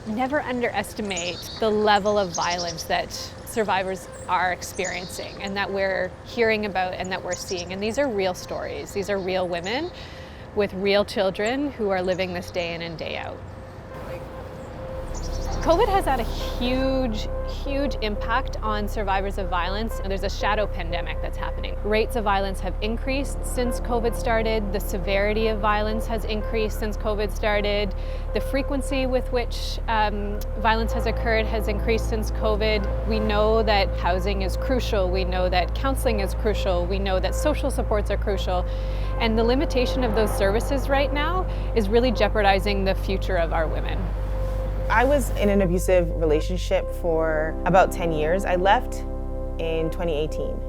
Never underestimate the level of violence that survivors are experiencing and that we're hearing about and that we're seeing. And these are real stories. These are real women with real children who are living this day in and day out. COVID has had a huge impact on survivors of violence. There's a shadow pandemic that's happening. Rates of violence have increased since COVID started. The severity of violence has increased since COVID started. The frequency with which violence has occurred has increased since COVID. We know that housing is crucial. We know that counseling is crucial. We know that social supports are crucial. And the limitation of those services right now is really jeopardizing the future of our women. I was in an abusive relationship for about 10 years. I left in 2018,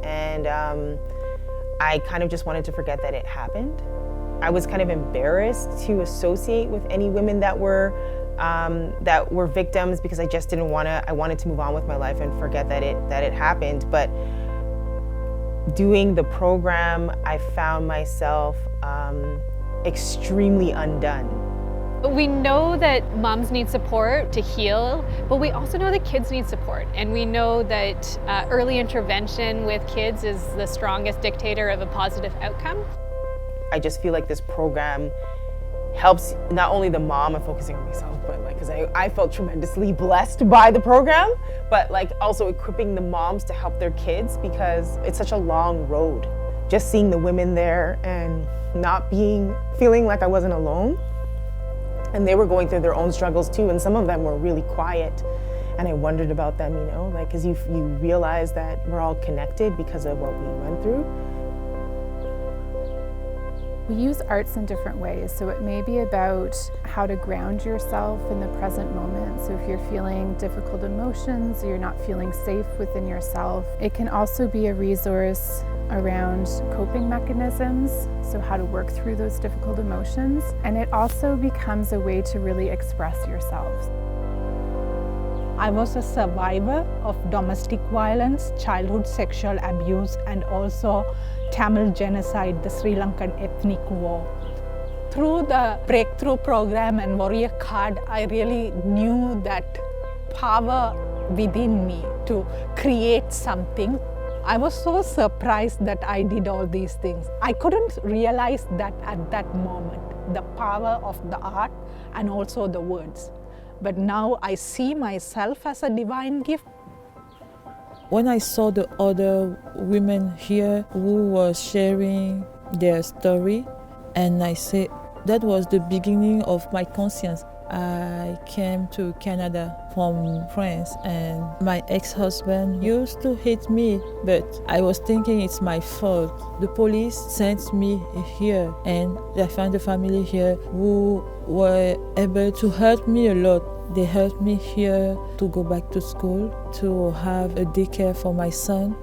and I kind of just wanted to forget that it happened. I was kind of embarrassed to associate with any women that were victims because I just didn't want to. I wanted to move on with my life and forget that it happened. But doing the program, I found myself extremely undone. We know that moms need support to heal, but we also know that kids need support. And we know that early intervention with kids is the strongest dictator of a positive outcome. I just feel like this program helps not only the mom, I'm focusing on myself, but because I felt tremendously blessed by the program, but also equipping the moms to help their kids because it's such a long road. Just seeing the women there and not feeling like I wasn't alone. And they were going through their own struggles too, and some of them were really quiet. And I wondered about them, because you realize that we're all connected because of what we went through. We use arts in different ways, so it may be about how to ground yourself in the present moment. So if you're feeling difficult emotions, or you're not feeling safe within yourself, it can also be a resource around coping mechanisms, so how to work through those difficult emotions. And it also becomes a way to really express yourselves. I was a survivor of domestic violence, childhood sexual abuse, and also Tamil genocide, the Sri Lankan ethnic war. Through the Breakthrough program and Warrior card, I really knew that power within me to create something. I was so surprised that I did all these things. I couldn't realize that at that moment, the power of the art and also the words. But now I see myself as a divine gift. When I saw the other women here who were sharing their story, and I said, that was the beginning of my conscience. I came to Canada from France, and my ex-husband used to hate me, but I was thinking it's my fault. The police sent me here, and I found a family here who were able to help me a lot. They helped me here to go back to school, to have a daycare for my son.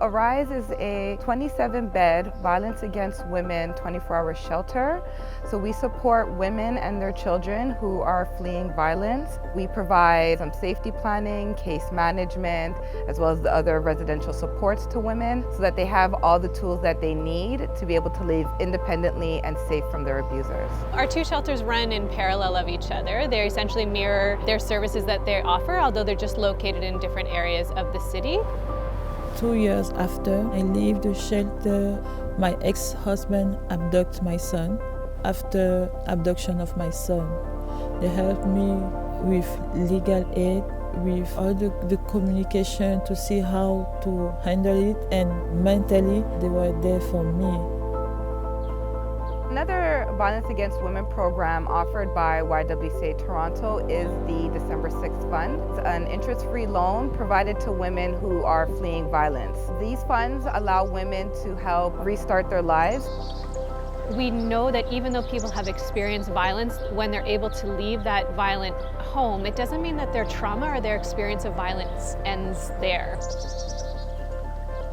Arise is a 27-bed violence against women 24-hour shelter. So we support women and their children who are fleeing violence. We provide some safety planning, case management, as well as the other residential supports to women so that they have all the tools that they need to be able to live independently and safe from their abusers. Our two shelters run in parallel of each other. They essentially mirror their services that they offer, although they're just located in different areas of the city. 2 years after I leave the shelter, my ex-husband abducted my son. After abduction of my son, they helped me with legal aid, with all the communication to see how to handle it, and mentally they were there for me. Another Violence Against Women program offered by YWCA Toronto is the December 6th Fund. It's an interest-free loan provided to women who are fleeing violence. These funds allow women to help restart their lives. We know that even though people have experienced violence, when they're able to leave that violent home, it doesn't mean that their trauma or their experience of violence ends there.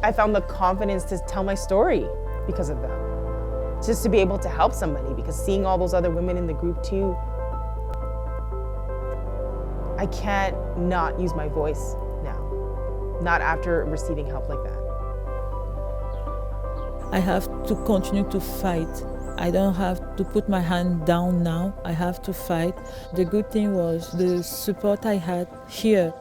I found the confidence to tell my story because of them. Just to be able to help somebody, because seeing all those other women in the group too, I can't not use my voice now, not after receiving help like that. I have to continue to fight. I don't have to put my hand down now. I have to fight. The good thing was the support I had here.